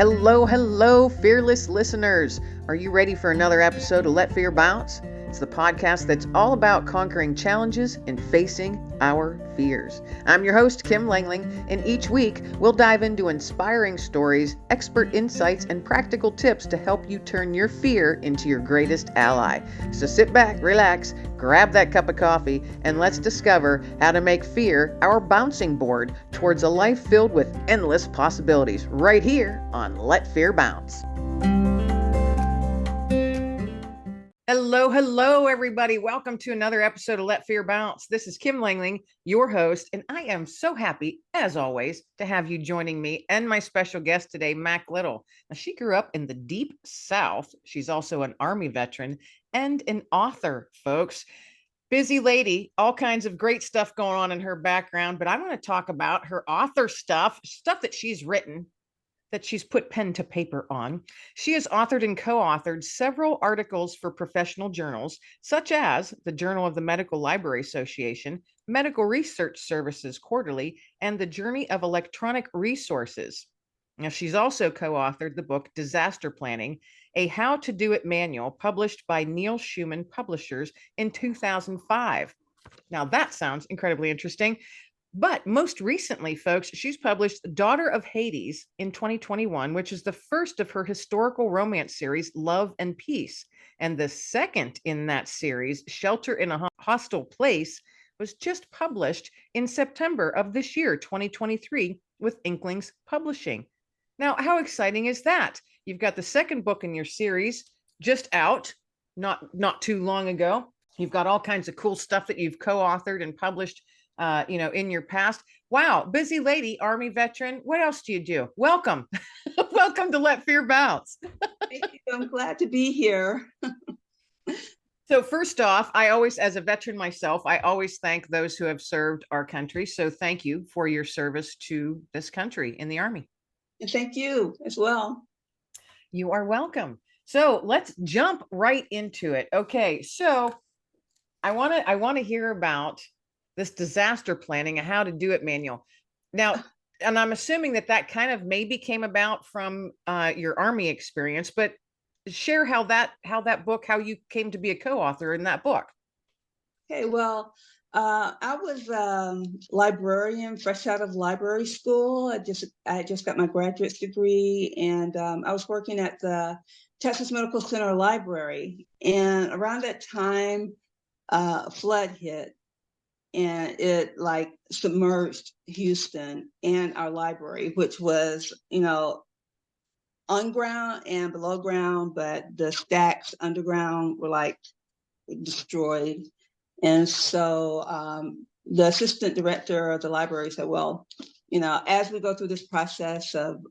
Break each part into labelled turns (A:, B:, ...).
A: Hello, hello, fearless listeners. Are you ready for another episode of Let Fear Bounce? It's the podcast that's all about conquering challenges and facing our fears. I'm your host, Kim Langling, and each week we'll dive into inspiring stories, expert insights, and practical tips to help you turn your fear into your greatest ally. So sit back, relax, grab that cup of coffee, and let's discover how to make fear our bouncing board towards a life filled with endless possibilities right here on Let Fear Bounce. Hello, hello, everybody. Welcome to another episode of Let Fear Bounce. This is Kim Langling, your host, and I am so happy, as always, to have you joining me and my special guest today, Mack Little. Now, she grew up in the deep South. She's also an Army veteran and an author, folks. Busy lady, all kinds of great stuff going on in her background, but I want to talk about her author stuff that she's written, that she's put pen to paper on. She has authored and co-authored several articles for professional journals, such as the Journal of the Medical Library Association, Medical Research Services Quarterly, and the Journey of Electronic Resources. Now, she's also co-authored the book Disaster Planning, a How to Do It manual published by Neal-Schuman Publishers in 2005. Now, that sounds incredibly interesting. But most recently, folks, she's published Daughter of Hades in 2021, which is the first of her historical romance series, Love and Peace. And the second in that series, Shelter in a Hostile Place, was just published in September of this year, 2023, with Inklings Publishing. Now, how exciting is that? You've got the second book in your series just out, not too long ago. You've got all kinds of cool stuff that you've co-authored and published in your past. Wow, busy lady, Army veteran. What else do you do? Welcome. Welcome to Let Fear Bounce.
B: Thank you. I'm glad to be here.
A: So first off, I always, as a veteran myself, I always thank those who have served our country. So thank you for your service to this country in the Army.
B: And thank you as well.
A: You are welcome. So let's jump right into it. Okay, so I want to hear about this disaster planning and how to do it manual. Now, and I'm assuming that kind of maybe came about from your Army experience, but share how you came to be a co-author in that book.
B: Okay, well, I was librarian, fresh out of library school. I just got my graduate degree, and I was working at the Texas Medical Center Library. And around that time, a flood hit, and it like submerged Houston and our library, which was, on ground and below ground, but the stacks underground were like destroyed. And so the assistant director of the library said, well, as we go through this process of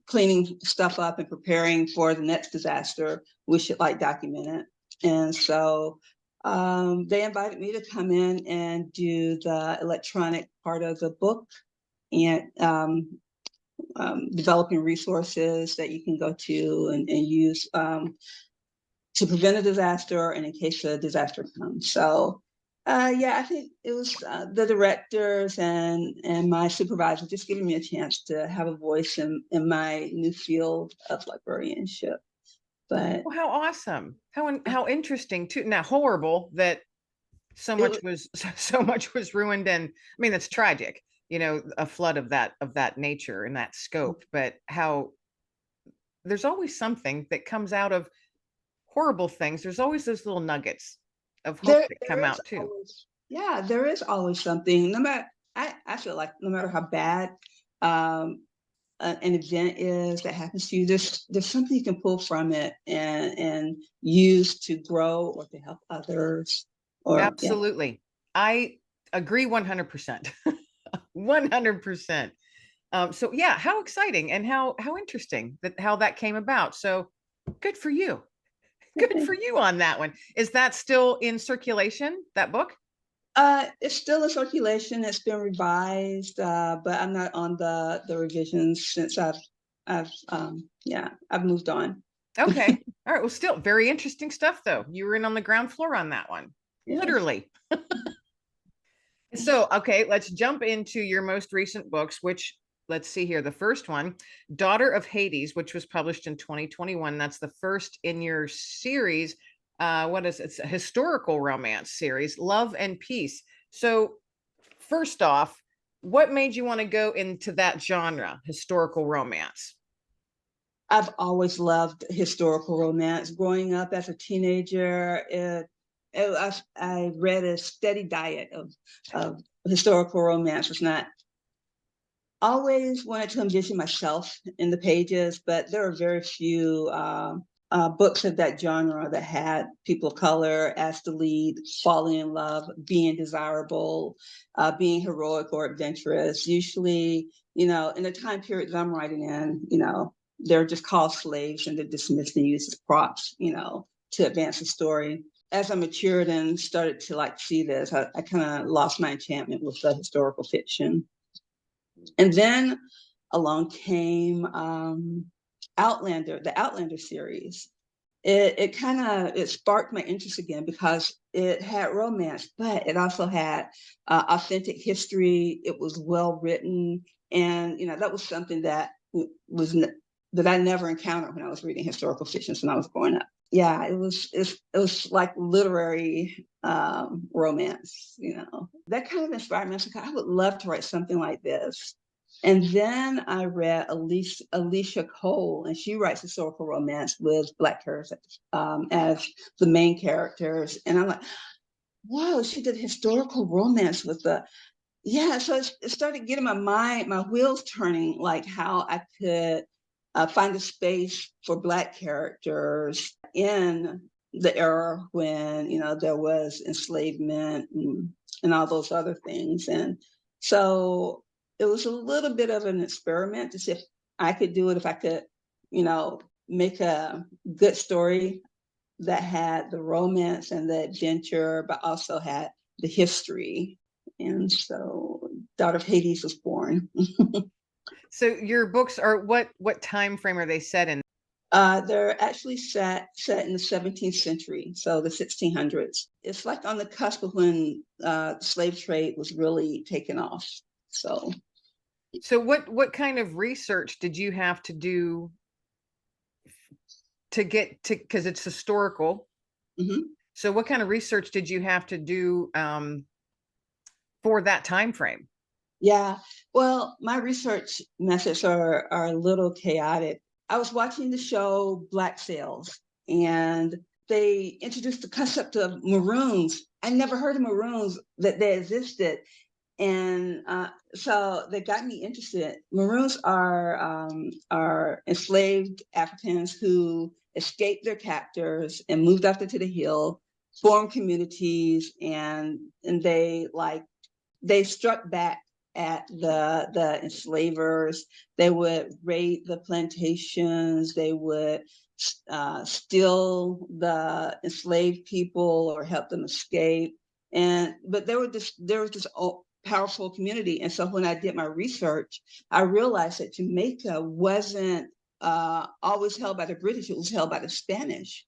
B: cleaning stuff up and preparing for the next disaster, we should document it. And so they invited me to come in and do the electronic part of the book and developing resources that you can go to and use to prevent a disaster and in case a disaster comes. So I think it was the directors and my supervisor just giving me a chance to have a voice in my new field of librarianship. But
A: how awesome, how interesting too. Now, horrible that so much was ruined, and I mean that's tragic, a flood of that nature and that scope. But how there's always something that comes out of horrible things. There's always those little nuggets of hope that come out too.
B: There is always something. I feel like no matter how bad an event is that happens to you, there's something you can pull from it and use to grow or to help others.
A: Absolutely. I agree 100%. 100%. So yeah, how exciting and how interesting how that came about. So good for you. Good for you on that one. Is that still in circulation, that book?
B: It's still in circulation. It's been revised, but I'm not on the revisions since I've moved on.
A: Okay. All right. Well, still very interesting stuff though. You were in on the ground floor on that one. Yes. Literally. So, okay, let's jump into your most recent books, which let's see here. The first one, Daughter of Hades, which was published in 2021. That's the first in your series. What is it? It's a historical romance series, Love and Peace. So first off, what made you want to go into that genre, historical romance?
B: I've always loved historical romance. Growing up as a teenager, I read a steady diet of historical romance. It's not always wanted to envision myself in the pages, but there are very few books of that genre that had people of color as the lead, falling in love, being desirable, being heroic or adventurous. Usually, in the time period that I'm writing in, they're just called slaves and they're dismissed and used as props, to advance the story. As I matured and started to see this, I kind of lost my enchantment with the historical fiction. And then along came Outlander, the Outlander series. It sparked my interest again because it had romance, but it also had authentic history. It was well written, and that was something that that I never encountered when I was reading historical fictions when I was growing up. Yeah, it was like literary romance. That kind of inspired me. I was like, I would love to write something like this. And then I read Alicia Cole, and she writes historical romance with Black characters as the main characters. And I'm like, whoa, she did historical romance with so it started getting my wheels turning, like how I could find a space for Black characters in the era when, there was enslavement and all those other things. And so it was a little bit of an experiment to see if I could do it, if I could, make a good story that had the romance and the adventure, but also had the history. And so Daughter of Hades was born.
A: So your books are what time frame are they set in?
B: They're actually set in the 17th century, so the 1600s. It's like on the cusp of when slave trade was really taken off. So
A: what kind of research did you have to do to get to, because it's historical?
B: mm-hmm.
A: So what kind of research did you have to do for that time frame?
B: Yeah, well, my research methods are a little chaotic. I was watching the show Black Sails, and they introduced the concept of maroons. I never heard of maroons, that they existed. And so they got me interested. Maroons are enslaved Africans who escaped their captors and moved up into the hill, formed communities, and they struck back at the enslavers. They would raid the plantations. They would steal the enslaved people or help them escape. But there was this powerful community. And so when I did my research, I realized that Jamaica wasn't always held by the British, it was held by the Spanish.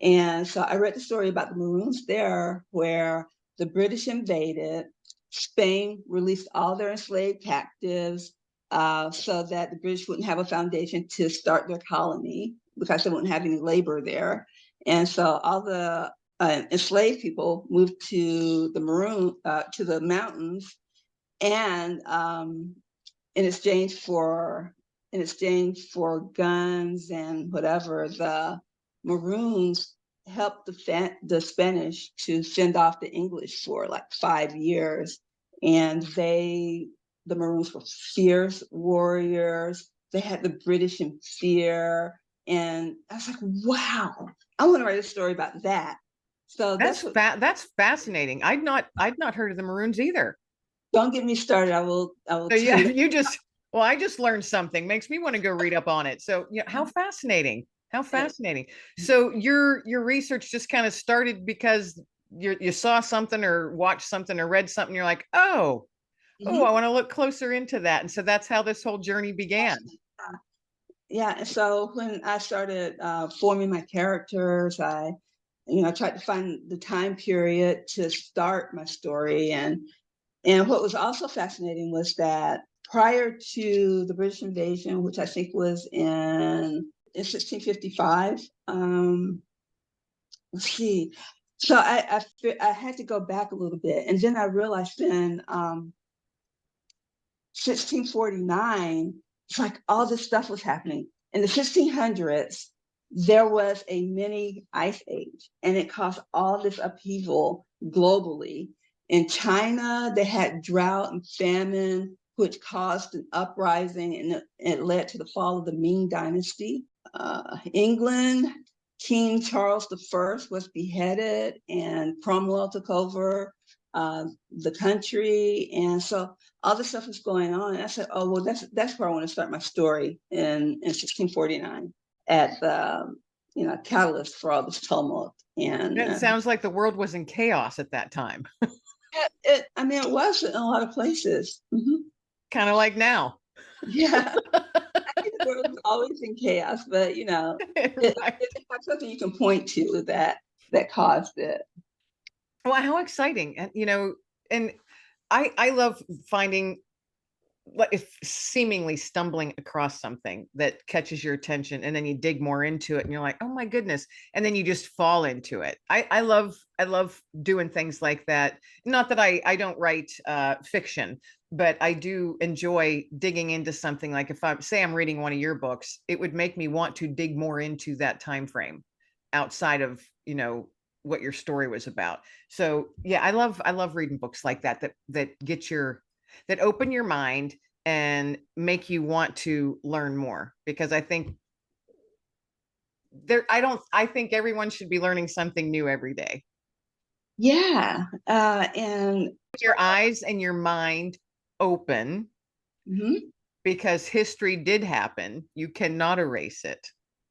B: And so I read the story about the Maroons there, where the British invaded, Spain released all their enslaved captives so that the British wouldn't have a foundation to start their colony because they wouldn't have any labor there. And so all the enslaved people moved to the mountains, and in exchange for guns and whatever, the Maroons helped the Spanish to fend off the English for like 5 years. And the Maroons were fierce warriors. They had the British in fear. And I was like, wow, I want to write a story about that. So
A: that's fascinating. I'd not heard of the Maroons either.
B: Don't get me started. I will.
A: So yeah, well, I just learned something. Makes me want to go read up on it. So yeah, how fascinating. How fascinating. So your research just kind of started because you saw something or watched something or read something. You're like, oh, I want to look closer into that. And so that's how this whole journey began.
B: Yeah. So when I started forming my characters, I tried to find the time period to start my story. And what was also fascinating was that prior to the British invasion, which I think was in 1655. Let's see. So I had to go back a little bit, and then I realized in 1649, it's like all this stuff was happening. In the 1600s, there was a mini ice age, and it caused all this upheaval globally. In China, they had drought and famine, which caused an uprising, and it led to the fall of the Ming Dynasty. England, King Charles I was beheaded, and Cromwell took over the country, and so all this stuff was going on. And I said, "Oh well, that's where I want to start my story in 1649 at the catalyst for all this tumult." And
A: It sounds like the world was in chaos at that time.
B: I mean, it was in a lot of places.
A: Kind of like now.
B: Yeah. I think the world was always in chaos, but it's something you can point to that caused it.
A: Well, how exciting. And and I love finding, like, if seemingly stumbling across something that catches your attention, and then you dig more into it and you're like, oh my goodness, and then you just fall into it. I love doing things like that. Not that I don't write fiction, but I do enjoy digging into something. Like if I'm reading one of your books, it would make me want to dig more into that time frame outside of what your story was about. So yeah, I love reading books like that that open your mind and make you want to learn more, because I think I think everyone should be learning something new every day.
B: Yeah. And
A: Your eyes and your mind open, because history did happen. You cannot erase it.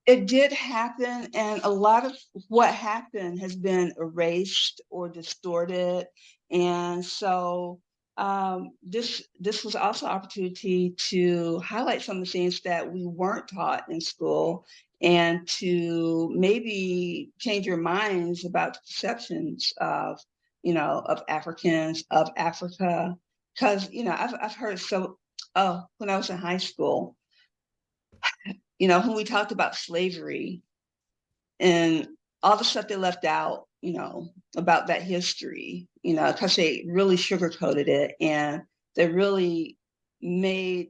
B: It did happen, and a lot of what happened has been erased or distorted. And so this was also an opportunity to highlight some of the things that we weren't taught in school, and to maybe change your minds about the perceptions of Africans, of Africa. Because I've heard when I was in high school, when we talked about slavery and all the stuff they left out, about that history, because they really sugarcoated it, and they really made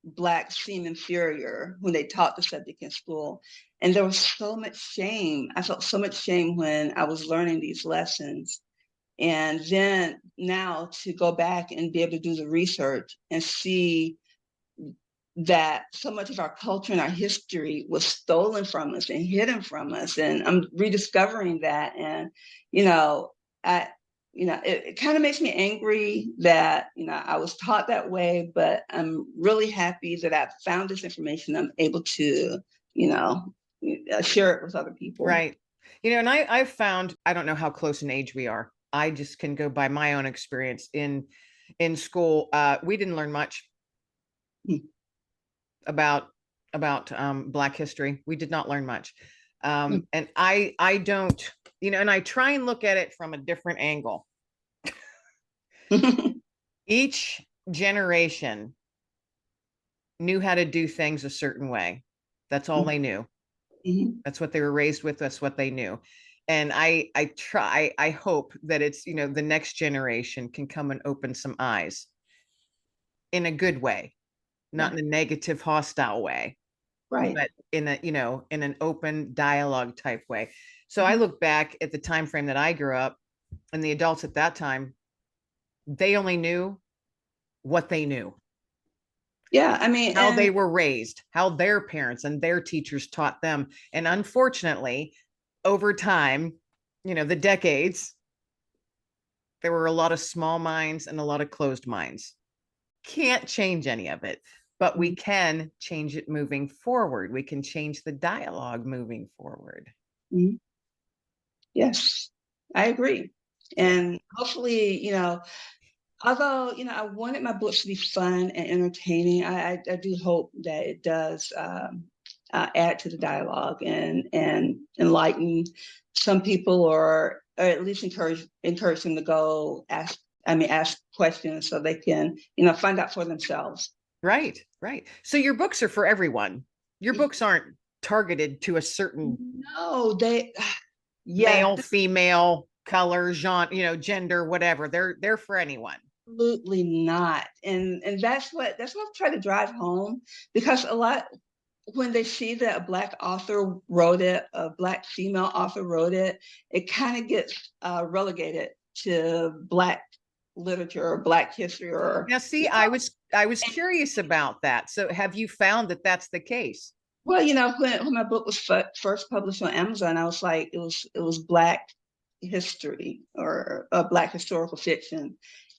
B: Blacks seem inferior when they taught the subject in school. And there was so much shame. I felt so much shame when I was learning these lessons. And then now to go back and be able to do the research and see that so much of our culture and our history was stolen from us and hidden from us, and I'm rediscovering that. And it kind of makes me angry that I was taught that way, but I'm really happy that I've found this information. I'm able to share it with other people.
A: Right. And I've found, I don't know how close in age we are. I just can go by my own experience in school. We didn't learn much about Black history. We did not learn much. And I don't, and I try and look at it from a different angle. Each generation knew how to do things a certain way. That's all they knew. That's what they were raised with. That's what they knew. And I hope that it's, the next generation can come and open some eyes in a good way, not in a negative, hostile way,
B: right?
A: But in in an open dialogue type way. So I look back at the time frame that I grew up, and the adults at that time, they only knew what they knew.
B: Yeah, I mean,
A: how they were raised, how their parents and their teachers taught them. And unfortunately, over time, the decades, there were a lot of small minds and a lot of closed minds. Can't change any of it, but we can change it moving forward. We can change the dialogue moving forward.
B: Yes, I agree. And hopefully, although, I wanted my books to be fun and entertaining, I do hope that it does add to the dialogue and enlighten some people, or at least encourage them to go ask ask questions so they can, find out for themselves.
A: Right, right. So your books are for everyone. Your books aren't targeted to a certain
B: No,
A: male, female, color, genre, gender, whatever. They're for anyone.
B: absolutely not. And that's what I'm trying to drive home, because a lot, when they see that a Black author wrote it, a Black female author wrote it, it kind of gets relegated to Black literature or Black history. Or
A: Now, see, I was curious about that. So, have you found that that's the case?
B: well, when my book was first published on Amazon, I was like, it was Black history or Black historical fiction,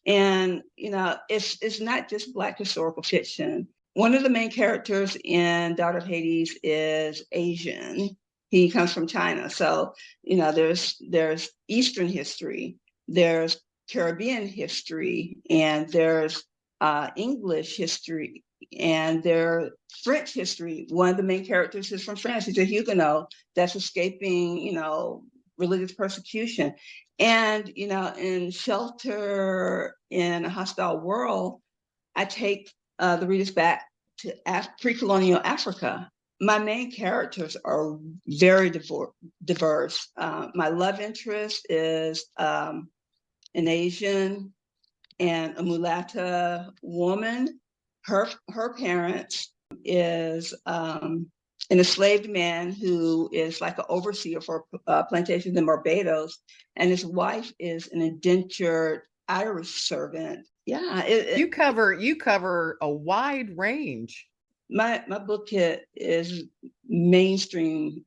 B: and it's not just Black historical fiction. One of the main characters in Daughter of Hades is Asian. He comes from China, so there's Eastern history, there's Caribbean history, and there's English history, and there's French history. One of the main characters is from France. He's a Huguenot that's escaping, religious persecution. And, in Shelter in a Hostile World, I take the readers back to pre-colonial Africa. My main characters are very diverse. My love interest is an Asian and a mulatta woman. Her parents is an enslaved man who is like an overseer for plantations in Barbados, and his wife is an indentured Irish servant. Yeah,
A: You cover a wide range.
B: my book kit is mainstream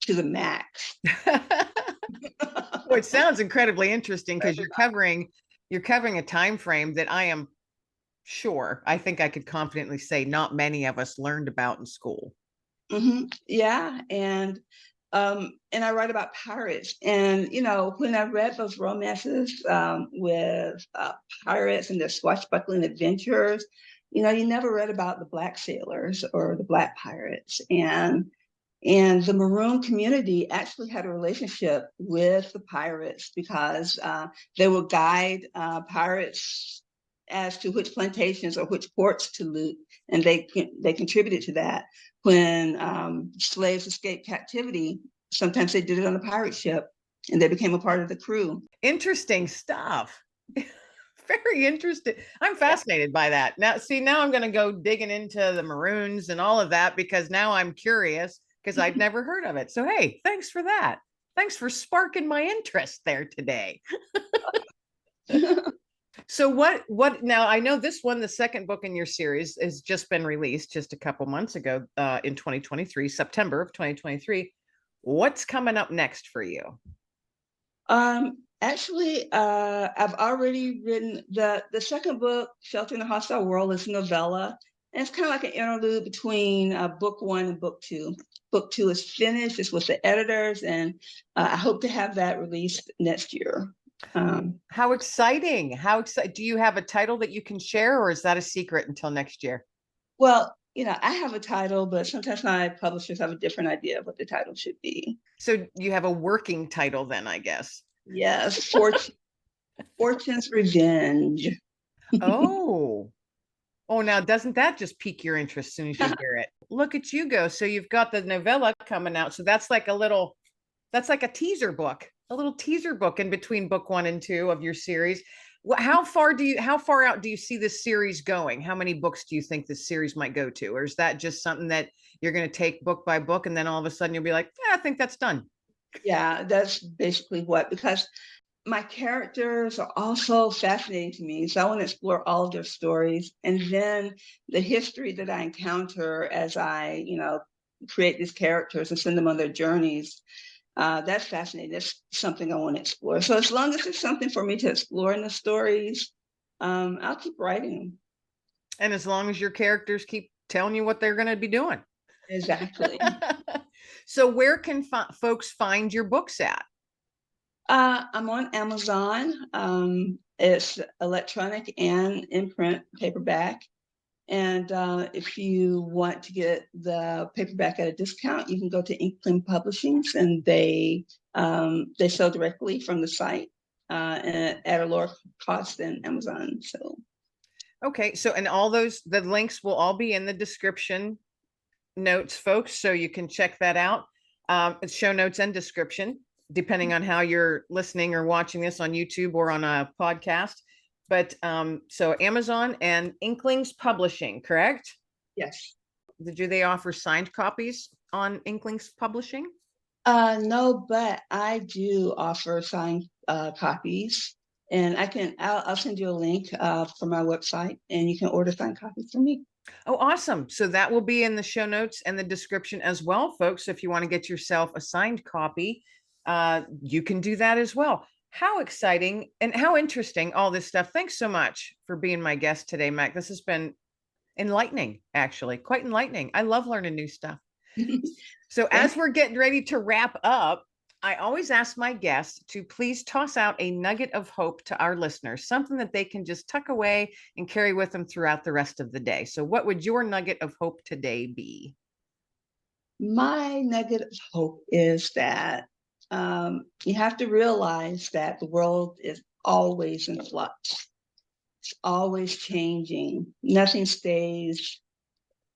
B: to the max.
A: Well, it sounds incredibly interesting because you're covering a time frame that I am sure, I think I could confidently say not many of us learned about in school.
B: Yeah, and I write about pirates, and when I read those romances with pirates and their swashbuckling adventures, you never read about the Black sailors or the Black pirates, and the Maroon community actually had a relationship with the pirates, because they would guide pirates as to which plantations or which ports to loot, and they contributed to that. When slaves escaped captivity, sometimes they did it on a pirate ship, and they became a part of the crew.
A: Interesting stuff. Very interesting. I'm fascinated by that. Now I'm going to go digging into the Maroons and all of that, because now I'm curious, because I'd never heard of it. So, hey, thanks for that. Thanks for sparking my interest there today. So what now, I know this one, the second book in your series, has just been released just a couple months ago, in 2023, September of 2023. What's coming up next for you?
B: Actually, I've already written the second book, Shelter in a Hostile World, is a novella. And it's kind of like an interlude between book one and book two. Book two is finished, it's with the editors, and I hope to have that released next year.
A: How exciting. Do you have a title that you can share, or is that a secret until next year?
B: Well, I have a title, but sometimes my publishers have a different idea of what the title should be.
A: So you have a working title then, I guess.
B: Yes, Fortune's Revenge.
A: Oh, now doesn't that just pique your interest as soon as you hear it? Look at you go. So you've got the novella coming out. So that's like a teaser book, a little teaser book in between book one and two of your series. How far out do you see this series going? How many books do you think this series might go to? Or is that just something that you're going to take book by book, and then all of a sudden you'll be like, I think that's done?
B: Yeah, that's basically because my characters are also fascinating to me. So I want to explore all of their stories, and then the history that I encounter as I, create these characters and send them on their journeys. That's fascinating. That's something I want to explore. So as long as there's something for me to explore in the stories, I'll keep writing them.
A: And as long as your characters keep telling you what they're going to be doing.
B: Exactly.
A: So where can folks find your books at?
B: I'm on Amazon. It's electronic and in print paperback. And if you want to get the paperback at a discount, you can go to Inklings Publishing, and they sell directly from the site. at a lower cost than Amazon. So.
A: Okay. So, and all those, the links will all be in the description notes, folks. So you can check that out. It's show notes and description, depending on how you're listening or watching this on YouTube or on a podcast. But so Amazon and Inklings Publishing, correct?
B: Yes.
A: Do they offer signed copies on Inklings Publishing?
B: No, but I do offer signed copies, and I'll send you a link for my website, and you can order signed copies from me.
A: Oh, awesome. So that will be in the show notes and the description as well, folks. So if you want to get yourself a signed copy, you can do that as well. How exciting and how interesting all this stuff. Thanks so much for being my guest today, Mack. This has been enlightening, actually, quite enlightening. I love learning new stuff. So as we're getting ready to wrap up, I always ask my guests to please toss out a nugget of hope to our listeners, something that they can just tuck away and carry with them throughout the rest of the day. So what would your nugget of hope today be?
B: My nugget of hope is that you have to realize that the world is always in flux. It's always changing. Nothing stays.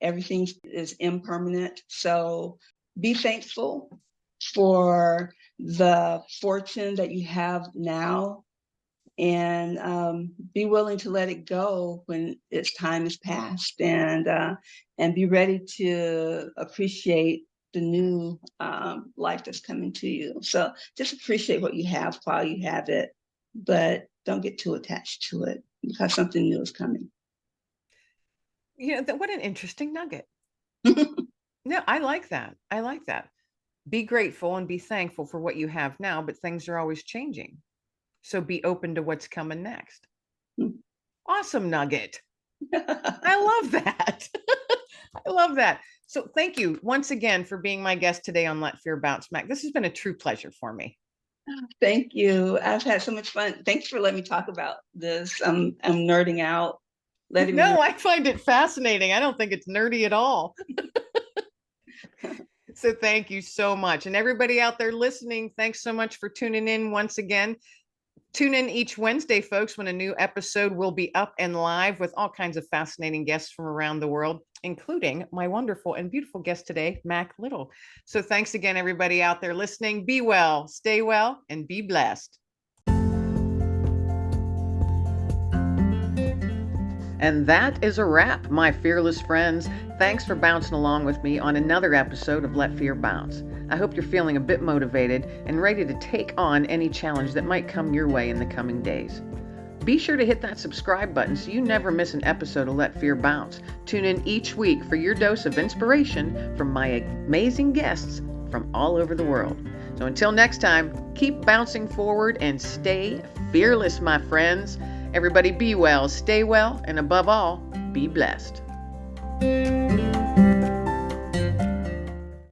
B: Everything is impermanent. So be thankful for the fortune that you have now, and be willing to let it go when its time is past, and be ready to appreciate the new life that's coming to you. So just appreciate what you have while you have it, but don't get too attached to it because something new is coming.
A: You know, what an interesting nugget. No, I like that. I like that. Be grateful and be thankful for what you have now, but things are always changing. So be open to what's coming next. Awesome nugget. I love that. I love that. So thank you once again for being my guest today on Let Fear Bounce, Mack. This has been a true pleasure for me.
B: Thank you. I've had so much fun. Thanks for letting me talk about this. I'm nerding out.
A: No, I find it fascinating. I don't think it's nerdy at all. So thank you so much. And everybody out there listening, thanks so much for tuning in once again. Tune in each Wednesday, folks, when a new episode will be up and live with all kinds of fascinating guests from around the world, including my wonderful and beautiful guest today, Mack Little. So thanks again, everybody out there listening. Be well, stay well, and be blessed. And that is a wrap, my fearless friends. Thanks for bouncing along with me on another episode of Let Fear Bounce. I hope you're feeling a bit motivated and ready to take on any challenge that might come your way in the coming days. Be sure to hit that subscribe button so you never miss an episode of Let Fear Bounce. Tune in each week for your dose of inspiration from my amazing guests from all over the world. So until next time, keep bouncing forward and stay fearless, my friends. Everybody be well, stay well, and above all, be blessed.